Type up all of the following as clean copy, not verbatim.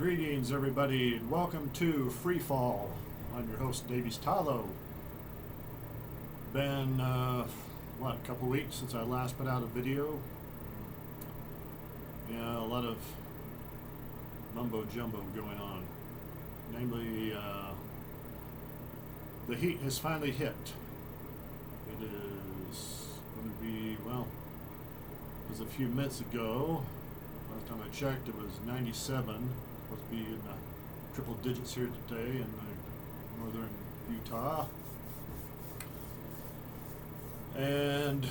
Greetings, everybody, and welcome to Freefall. I'm your host, Davies Talo. Been, a couple weeks since I last put out a video. Yeah, a lot of mumbo jumbo going on. Namely, the heat has finally hit. It is going to be, it was a few minutes ago. Last time I checked, it was 97. Supposed to be in the triple digits here today in northern Utah. And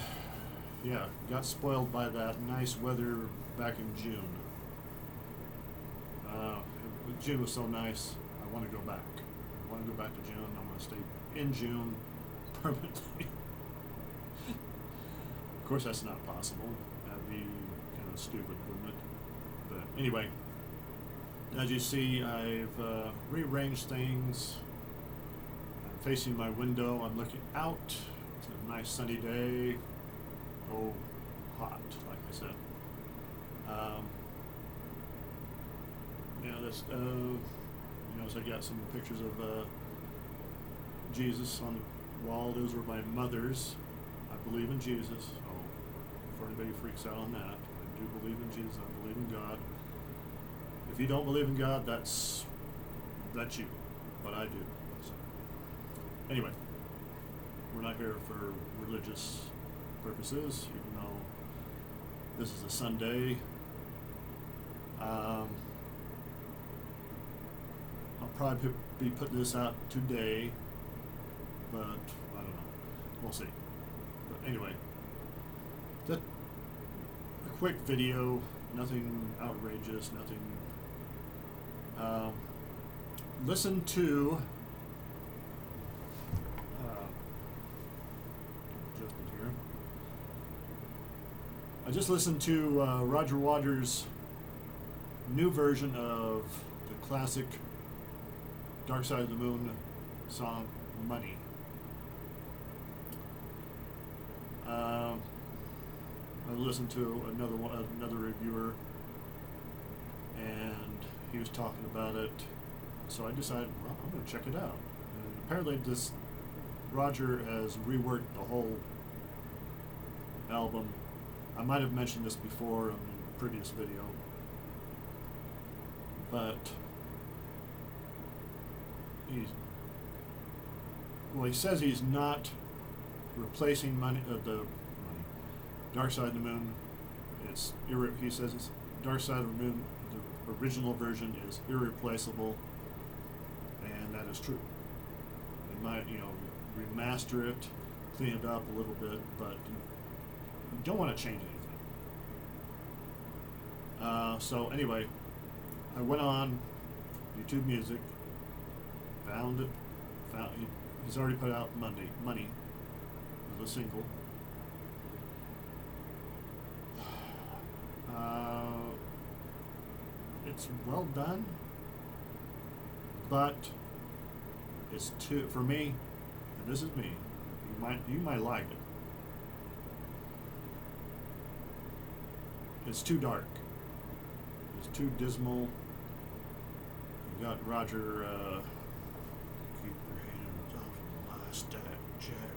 yeah, got spoiled by that nice weather back in June. June was so nice. I want to go back. I want to go back to June. I want to stay in June permanently. Of course, that's not possible. That'd be kind of stupid, wouldn't it? But anyway, as you see, I've rearranged things. I'm facing my window. I'm looking out. It's a nice sunny day. Oh, hot, like I said. So I got some pictures of Jesus on the wall. Those were my mother's. I believe in Jesus. So before anybody freaks out on that, I do believe in Jesus. I believe in God. If you don't believe in God, that's you, but I do. So, anyway, we're not here for religious purposes, even though this is a Sunday. I'll probably be putting this out today, but I don't know. We'll see. But anyway, just a quick video, nothing outrageous, nothing. Listen to adjust it here. I just listened to Roger Waters' new version of the classic Dark Side of the Moon song Money. I listened to another reviewer, and he was talking about it, so I decided, well, I'm going to check it out. And apparently Roger has reworked the whole album. I might have mentioned this before in a previous video, but he says he's not replacing the Dark Side of the Moon. He says it's Dark Side of the Moon. The original version is irreplaceable, and that is true. They might, remaster it, clean it up a little bit, but you don't want to change anything. So anyway, I went on YouTube Music, found it. He's already put out Money as a single. It's well done, but it's too, for me, and this is me, you might like it. It's too dark. It's too dismal. You got Roger, keep your hands off my stack, Jack.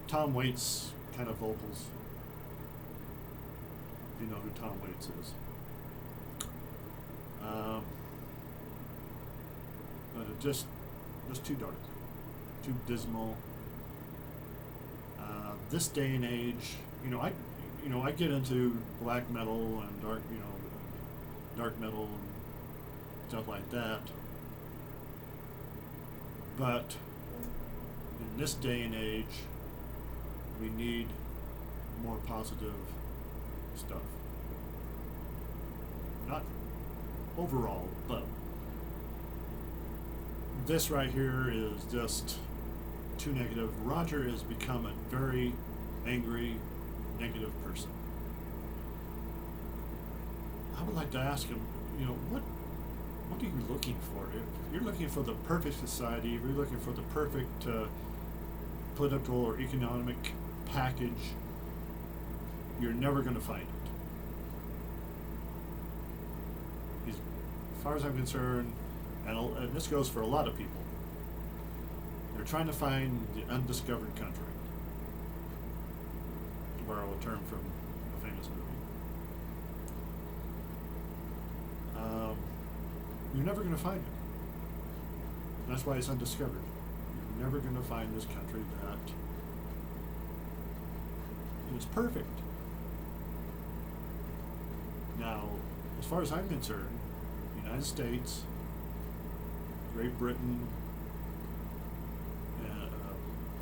Tom Waits kind of vocals. If you know who Tom Waits is. But it just too dark, too dismal. This day and age, I get into black metal and dark metal and stuff like that. But in this day and age, we need more positive stuff. Not overall, but this right here is just too negative. Roger has become a very angry, negative person. I would like to ask him, what are you looking for? If you're looking for the perfect society, if you're looking for the perfect political or economic package, you're never going to find it. far as I'm concerned, and this goes for a lot of people, they're trying to find the undiscovered country, to borrow a term from a famous movie. You're never going to find it. That's why it's undiscovered. You're never going to find this country that is perfect. Now, as far as I'm concerned, the United States, Great Britain, and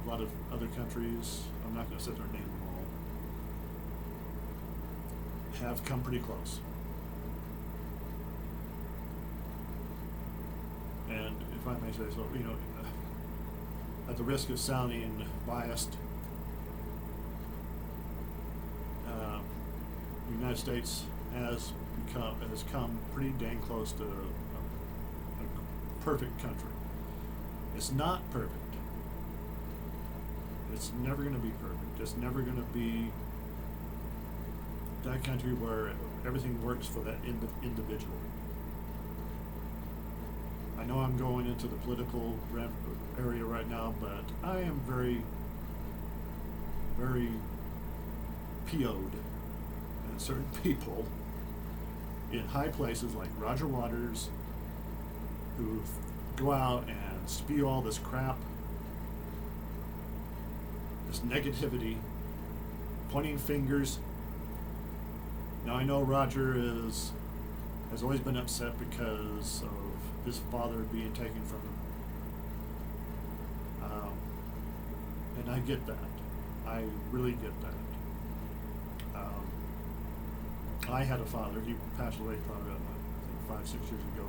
a lot of other countries, I'm not going to sit there and name them all, have come pretty close. And if I may say so, at the risk of sounding biased, the United States has come pretty dang close to a perfect country. It's not perfect. It's never going to be perfect. It's never going to be that country where everything works for that individual. I know I'm going into the political area right now, but I am very, very PO'd at certain people in high places like Roger Waters, who go out and spew all this crap, this negativity, pointing fingers. Now I know Roger has always been upset because of his father being taken from him. And I get that. I really get that. I had a father. He passed away probably about 5-6 years ago.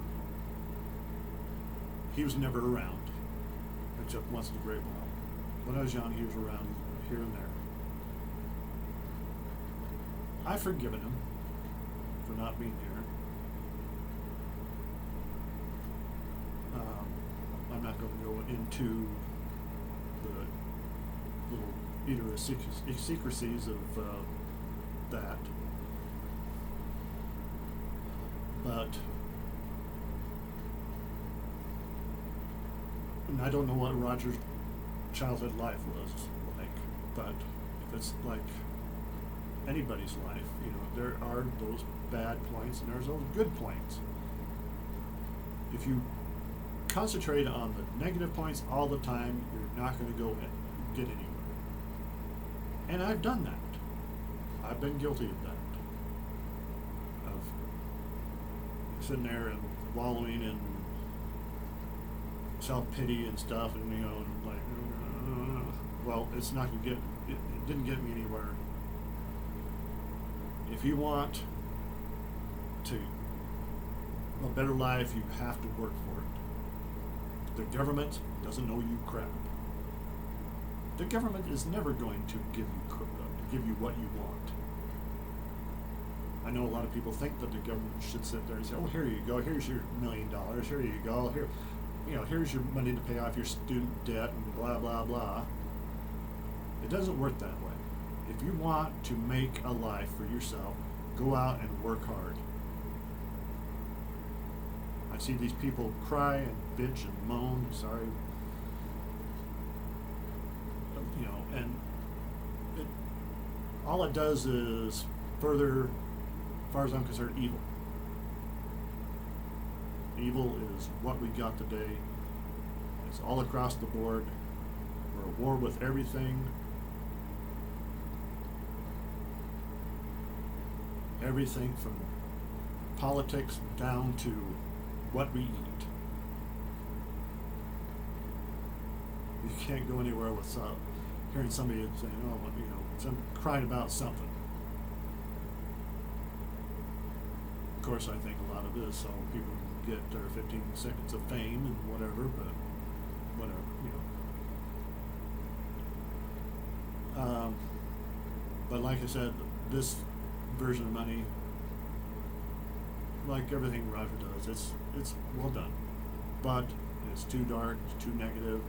He was never around, except once in a great while. When I was young, he was around here and there. I've forgiven him for not being here. I'm not going to go into the little idiosyncrasies of that. But and I don't know what Roger's childhood life was like, but if it's like anybody's life, there are those bad points and there's those good points. If you concentrate on the negative points all the time, you're not going to get anywhere. And I've done that. I've been guilty of that. Of sitting there and wallowing in self-pity and stuff, and like, well, it's not going to it didn't get me anywhere. If you want a better life, you have to work for it. The government doesn't owe you crap. The government is never going to give you what you want. I know a lot of people think that the government should sit there and say, "Oh, here you go. Here's your $1 million. Here you go. Here's your money to pay off your student debt and blah blah blah." It doesn't work that way. If you want to make a life for yourself, go out and work hard. I see these people cry and bitch and moan, sorry, and all it does is further, as far as I'm concerned, evil. Evil is what we got today. It's all across the board. We're at war with everything. Everything from politics down to what we eat. You can't go anywhere without hearing somebody saying, some crying about something. Of course, I think a lot of it is so people can get their 15 seconds of fame and whatever, but whatever, But like I said, this version of money, like everything Roger does, it's well done, but it's too dark, it's too negative.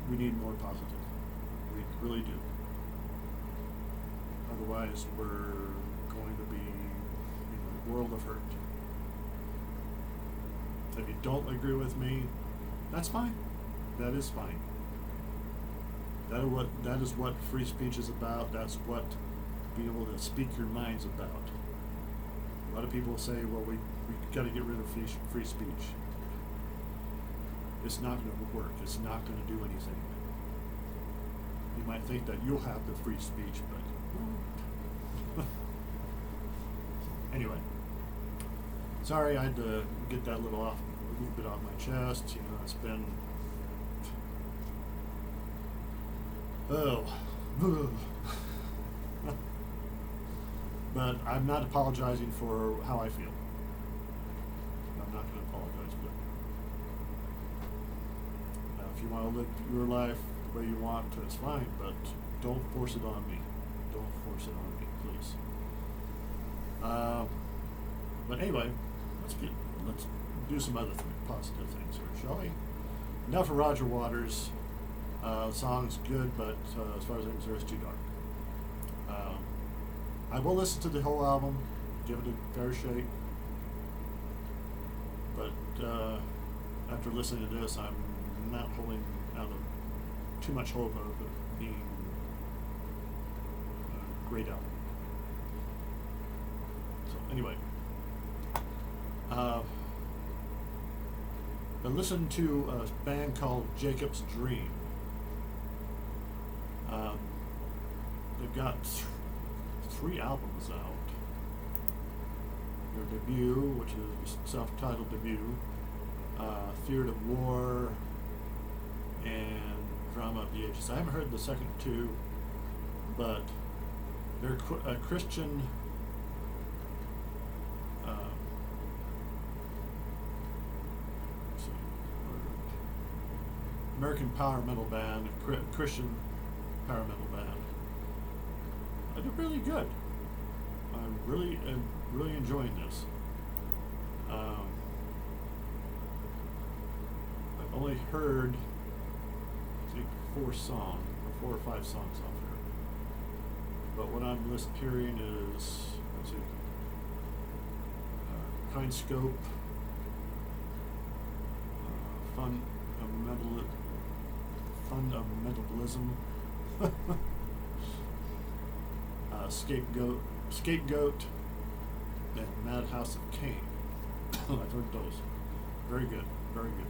We need more positive. We really do. Otherwise, we're going to be, world of hurt. If you don't agree with me, that's fine. That is fine. That is what free speech is about. That's what being able to speak your mind's about. A lot of people say, well, we got to get rid of free speech. It's not going to work. It's not going to do anything. You might think that you'll have the free speech, but anyway. Sorry, I had to get that a little bit off my chest. You know, it's been but I'm not apologizing for how I feel. I'm not going to apologize for it. If you want to live your life the way you want, it's fine, but don't force it on me. Don't force it on me, please. But anyway, let's do some other positive things here, shall we? Enough of Roger Waters. The song's good, but as far as I'm concerned, it's too dark. I will listen to the whole album, give it a fair shake, but after listening to this, I'm not holding out too much hope of it being a great album. So anyway, I listened to a band called Jacob's Dream. They've got 3 albums out. Their debut, which is a self-titled debut, Theater of War, and Drama of the Ages. I haven't heard the second 2, but they're a Christian American power metal band, Christian power metal band. They're really good. I'm really enjoying this. I've only heard, I think, 4 or 5 songs off here. But what I'm hearing is, let's see, Kind Scope, Fundamentalism, Scapegoat, and Madhouse of Cain. I've heard those. Very good, very good.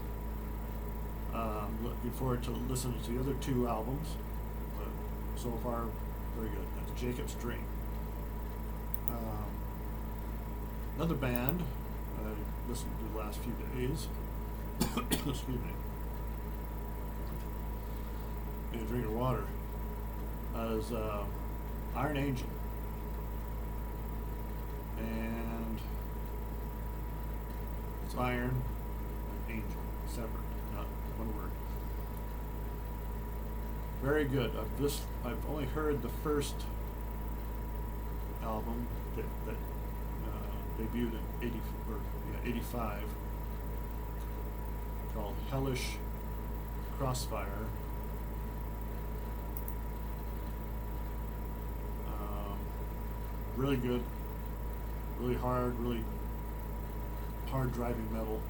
Looking forward to listening to the other 2 albums, but so far, very good. That's Jacob's Dream. Another band I listened to the last few days. Excuse me. Need a drink of water. Is Iron Angel. And it's Iron and Angel, separate, not one word. Very good. I've only heard the first album that debuted in 85, called Hellish Crossfire. Really good, really hard driving metal.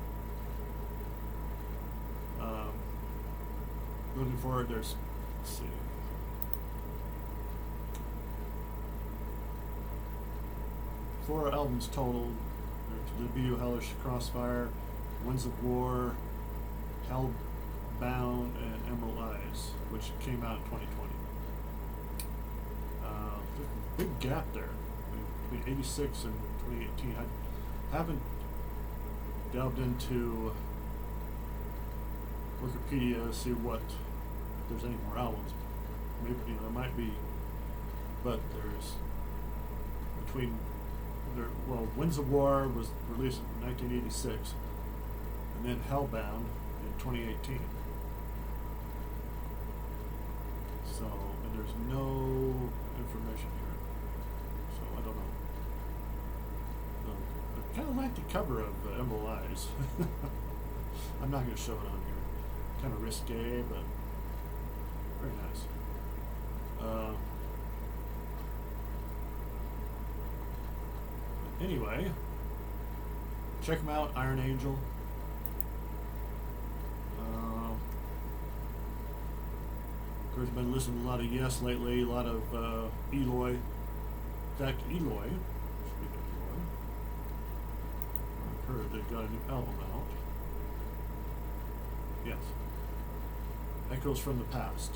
Looking forward, let's see. 4 albums total. There's debut Hellish Crossfire, Winds of War, Hellbound, and Emerald Eyes, which came out in 2020. Big gap there between 86 and 2018. I haven't delved into Wikipedia to see if there's any more albums. Maybe there might be, but there's Winds of War was released in 1986, and then Hellbound in 2018. So, and there's no information here, so I don't know. I kind of like the cover of Emerald Eyes. I'm not going to show it on here. Kind of risque, but very nice. Anyway, check them out, Iron Angel. Of course, I've been listening to a lot of Yes lately, a lot of Eloy. In fact, Eloy, speaking of Eloy, I've heard they've got a new album out. Yes. Echoes from the Past.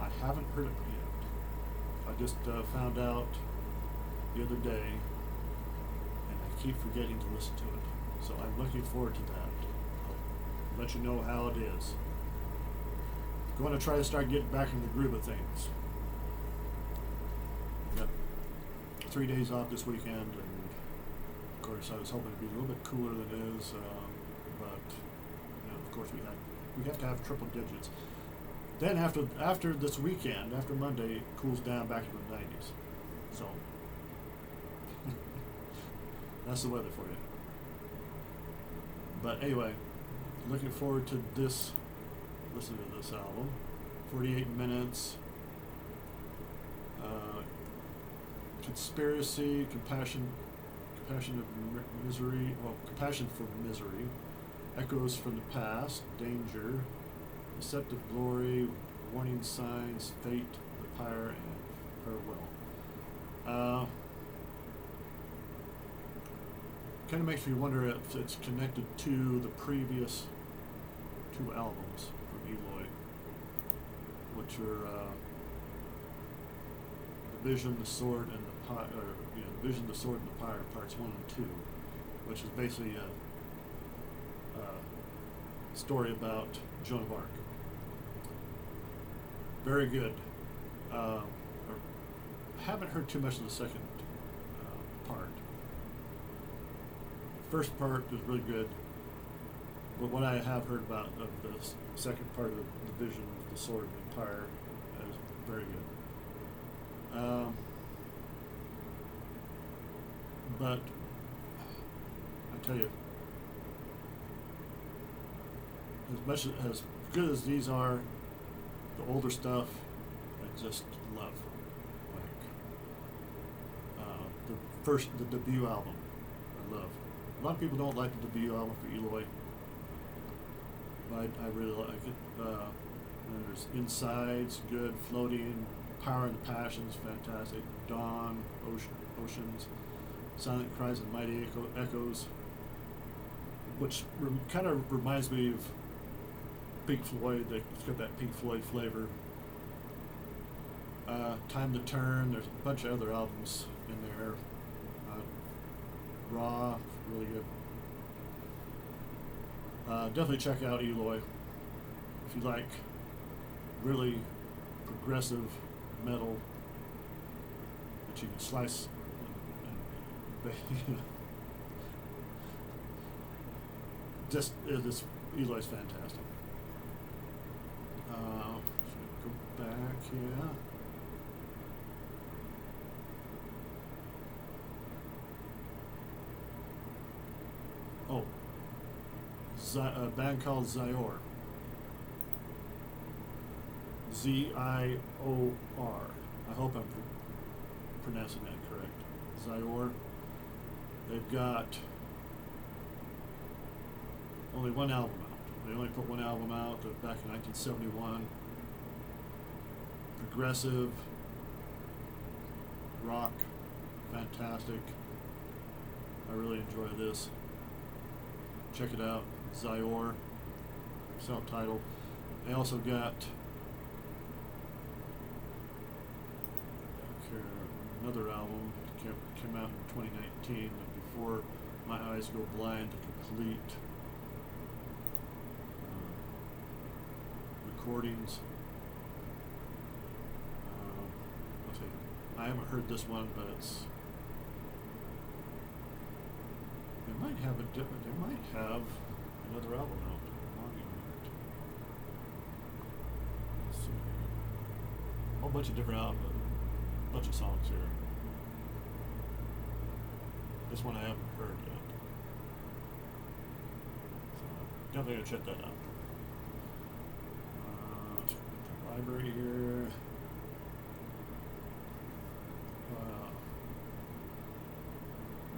I haven't heard it yet. I just found out the other day, and I keep forgetting to listen to it. So I'm looking forward to that. I'll let you know how it is. Going to try to start getting back in the groove of things. Got 3 days off this weekend, and of course I was hoping it'd be a little bit cooler than it is, but of course we have to have triple digits. Then after this weekend, after Monday, it cools down back to the 90s. So that's the weather for you. But anyway, looking forward to this. Listen to this album. 48 minutes. Conspiracy, compassion of misery. Well, compassion for misery. Echoes from the past. Danger. Deceptive glory. Warning signs. Fate. The pyre and farewell. Kind of makes me wonder if it's connected to the previous 2 albums from Eloy, which are The Vision, the Sword, and the Pyre, The Vision, the Sword, and the Pyre, parts 1 and 2, which is basically a story about Joan of Arc. Very good. I haven't heard too much of the second part. First part was really good. But what I have heard about of the second part of the Vision, the Sword, and the Pyre is very good. But I tell you, as good as these are, the older stuff I just love. Like the debut album, I love. A lot of people don't like the debut album for Eloy. I really like it. There's Insides, good. Floating, Power and the Passions, fantastic. Dawn, Oceans, Silent Cries and Mighty Echoes, which kind of reminds me of Pink Floyd. It's got that Pink Floyd flavor. Time to Turn. There's a bunch of other albums in there. Raw, really good. Definitely check out Eloy if you like really progressive metal that you can slice and just this Eloy's fantastic. Go back here. Oh, a band called Zior. Z-I-O-R. I hope I'm pronouncing that correct. Zior. They've got only one album out. They only put one album out back in 1971. Progressive rock, fantastic. I really enjoy this. Check it out, Zior, self-titled. They also got another album that came out in 2019, Before My Eyes Go Blind, the complete recordings. I haven't heard this one, but they might have another album out. Let's see. A whole bunch of different albums, a bunch of songs here. This one I haven't heard yet. So definitely gonna check that out. Check the library here.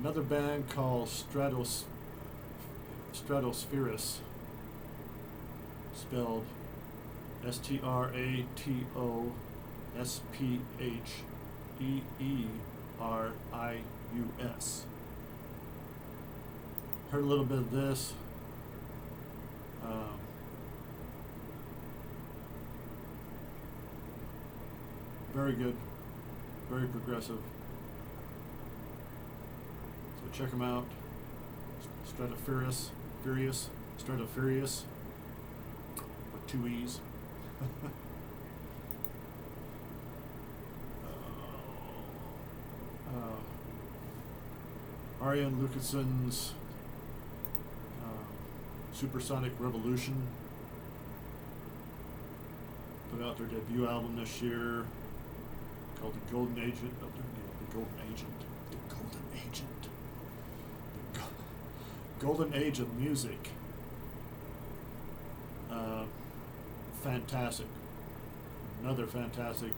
Another band called Stratospherus, spelled Stratospherius. Heard a little bit of this. Very good, very progressive. So check them out. Stratospherius, with two E's. Ariane Lucason's Supersonic Revolution put out their debut album this year called The Golden Agent. The Golden Age of Music. Fantastic. Another fantastic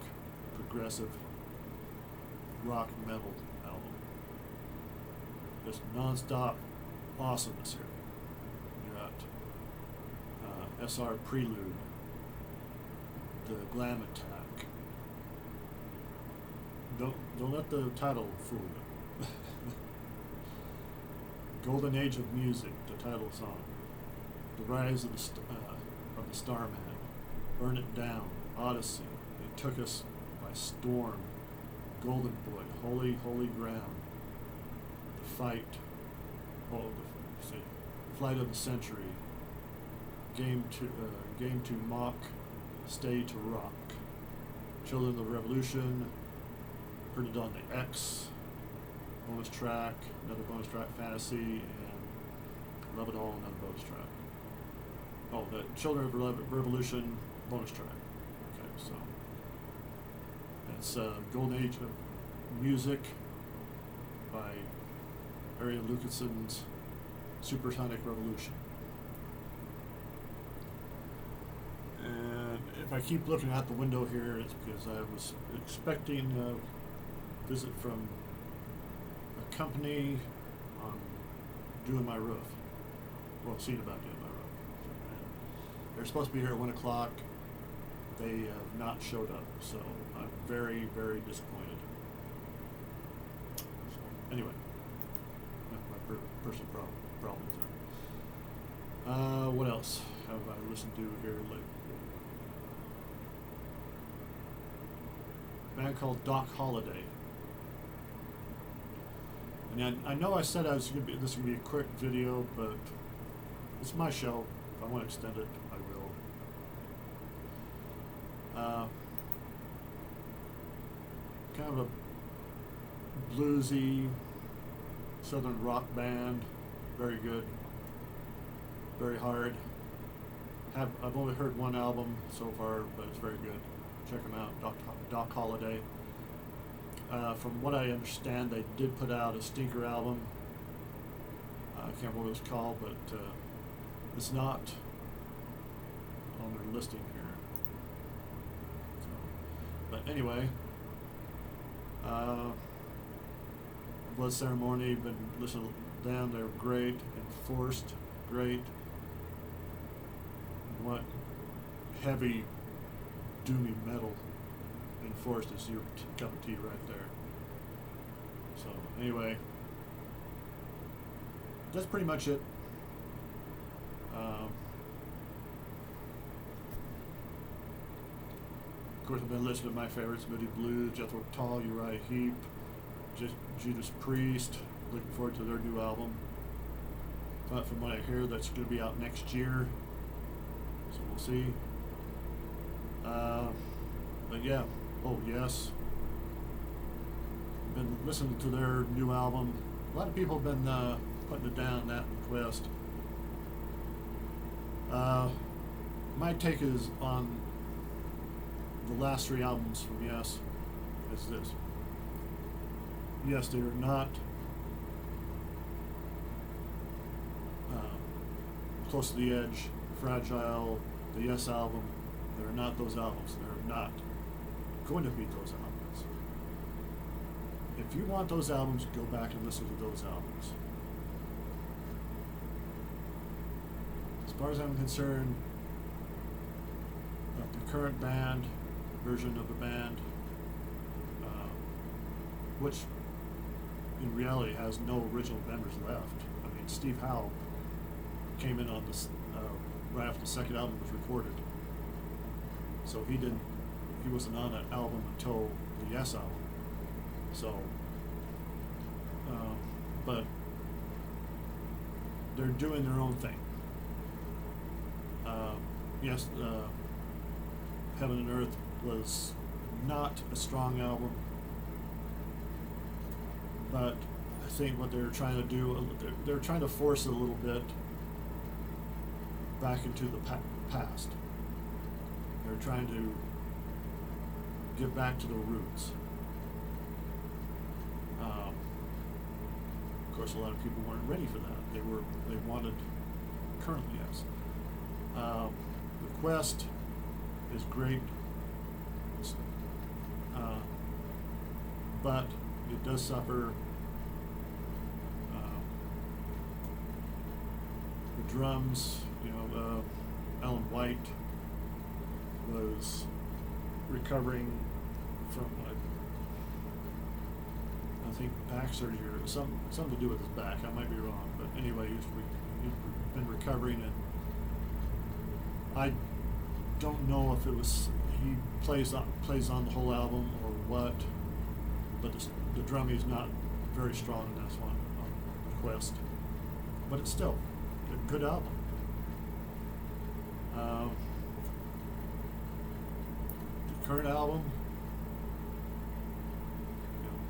progressive rock metal album. Just non-stop awesomeness here. You got SR Prelude, The Glam Attack. Don't let the title fool you. Golden Age of Music, the title song. The Rise of the Starman. Burn It Down, Odyssey. They Took Us by Storm. Golden Boy, Holy, Holy Ground. The Fight. Flight of the Century. Game to Mock. Stay to Rock. Children of the Revolution. Heard It on the X. Bonus track, another bonus track, Fantasy, and Love It All, another bonus track. Oh, the Children of the Revolution bonus track. Okay, so that's Golden Age of Music by Ariane Lucason's Supersonic Revolution. And if I keep looking out the window here, it's because I was expecting a visit from a company on doing my roof. Well, seeing about doing my roof. They're supposed to be here at 1 o'clock. They have not showed up, so I'm very, very disappointed. So, anyway, my personal problems there. What else have I listened to here lately? A band called Doc Holliday. And I know I said this was going to be a quick video, but it's my show. If I want to extend it, I will. Kind of a bluesy southern rock band. Very good. Very hard. I've only heard one album so far, but it's very good. Check them out, Doc Holliday. From what I understand, they did put out a stinker album. I can't remember what it was called, but it's not on their listing here. So, but anyway, Blood Ceremony, been listening to them. They're great. Enforced, great. What heavy, doomy metal. Enforced is your cup of tea right there. So anyway, that's pretty much it. Of course, I've been listening to my favorites: Moody Blues, Jethro Tull, Uriah Heep, Judas Priest. Looking forward to their new album. But from what I hear, that's going to be out next year. So we'll see. But yeah. Oh, yes. Been listening to their new album. A lot of people have been putting it down, that request. My take is on the last three albums from Yes is this. Yes, they are not Close to the Edge, Fragile, the Yes album. They're not those albums. They're not going to beat those albums. If you want those albums, go back and listen to those albums. far as I'm concerned, the current band, version of the band, which in reality has no original members left. I mean, Steve Howe came in on this right after the second album was recorded, so he wasn't on that album until the Yes album. So, but they're doing their own thing. Yes, Heaven and Earth was not a strong album, but I think what they're trying to do, they're trying to force it a little bit back into the past. They're trying to get back to the roots. Of course, a lot of people weren't ready for that. They wanted current Yes. The Quest is great, but it does suffer. The drums, Alan White was recovering from I think back surgery or something to do with his back. I might be wrong, but anyway, he's been recovering, and I don't know if it was he plays on the whole album or what, but the drumming is not very strong in this one on Quest, but it's still a good album. The current album,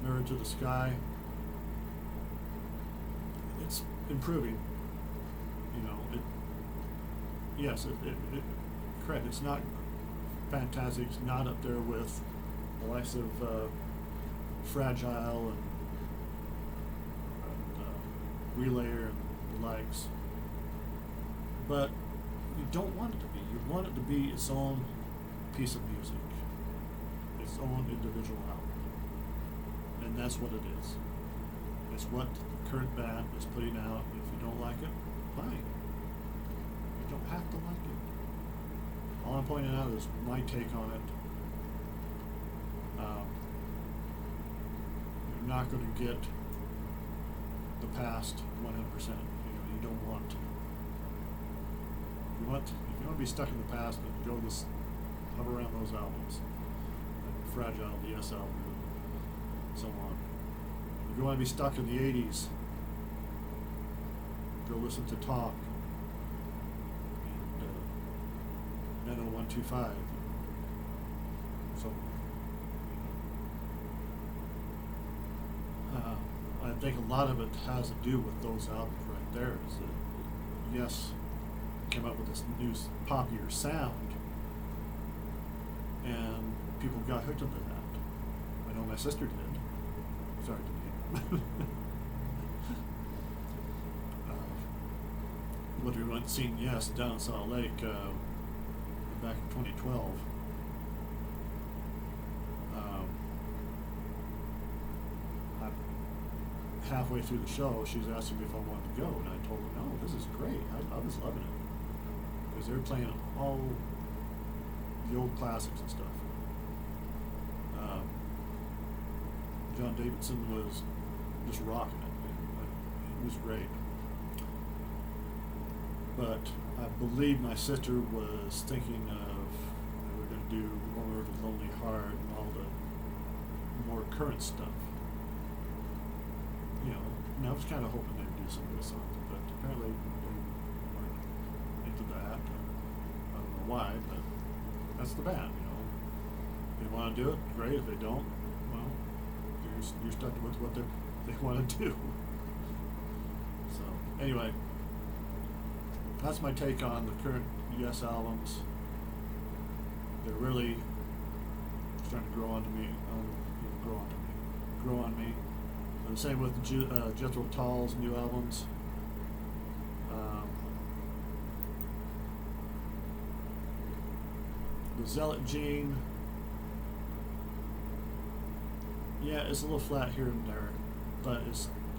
Mirror to the Sky, it's improving. Correct. It's not fantastic. It's not up there with the likes of Fragile and Relayer and the likes. But you don't want it to be. You want it to be its own piece of music, its own individual album. And that's what it is. It's what the current band is putting out. If you don't like it, fine. You don't have to like it. All I'm pointing out is my take on it. You're not going to get the past 100%. You don't want to. If you want to be stuck in the past, then go hover around those albums, like Fragile, the Yes album, and so on. If you want to be stuck in the 80s, go listen to Talk and 90125. So I think a lot of it has to do with those albums right there. Is that Yes came up with this new poppier sound, and people got hooked into that. I know my sister did. Sorry to name. When we went and seen Yes down in Salt Lake back in 2012. Halfway through the show, she was asking me if I wanted to go, and I told her, no, this is great. I was loving it. Because they were playing all the old classics and stuff. John Davidson was just rocking it. It was great. But I believe my sister was thinking of they were going to do Warm Earth is Lonely Heart and all the more current stuff. And I was kind of hoping they'd do some of those songs, but apparently they weren't into that. I don't know why, but that's the band, If they want to do it, great. If they don't, well, you're stuck with what they want to do. So, anyway, that's my take on the current Yes albums. They're really starting to grow on me. The same with Jethro Tull's new albums. The Zealot Gene, yeah, it's a little flat here and there, but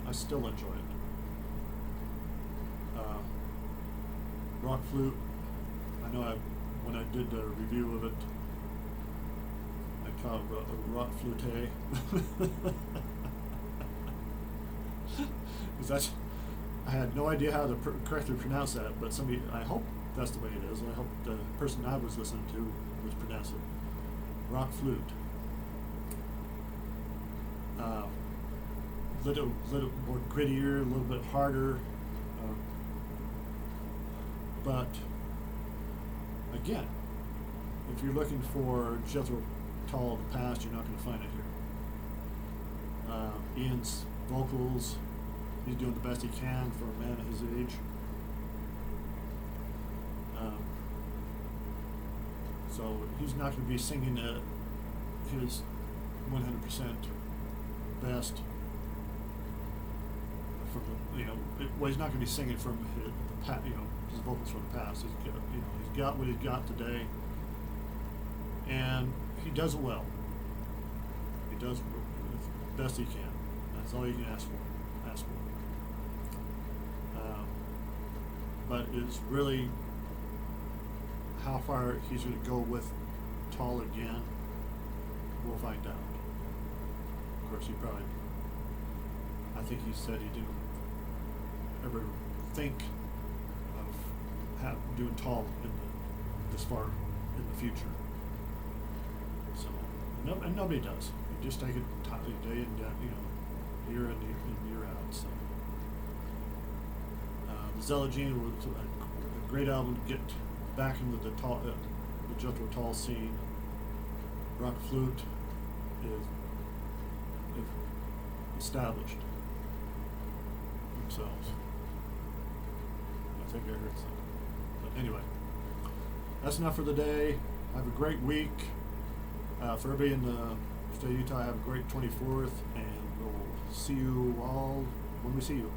I still enjoy it. rock flute. I know when I did the review of it, I called it a rock flute. Because that's, I had no idea how to correctly pronounce that, but somebody, I hope that's the way it is. I hope the person I was listening to was pronouncing it. Rock flute. Little more grittier, a little bit harder, but again, if you're looking for Jethro Tull of the past, you're not going to find it here. Ian's vocals, he's doing the best he can for a man of his age. So he's not going to be singing his 100% best. From the, he's not going to be singing from his vocals from the past. He's got what he's got today, and he does it well. He does the best he can. That's all you can ask for. But it's really how far he's going to go with Tull again. We'll find out. Of course, I think he said he didn't ever think of doing Tull this far in the future. So, and nobody does. You just take it day in, year in and year out. So, the Zelagene was a great album to get back into the Jethro Tull scene. Rock flute is established themselves. I think I heard something. But anyway, that's enough for the day. Have a great week. For everybody in the state of Utah, have a great 24th, and we'll see you all when we see you.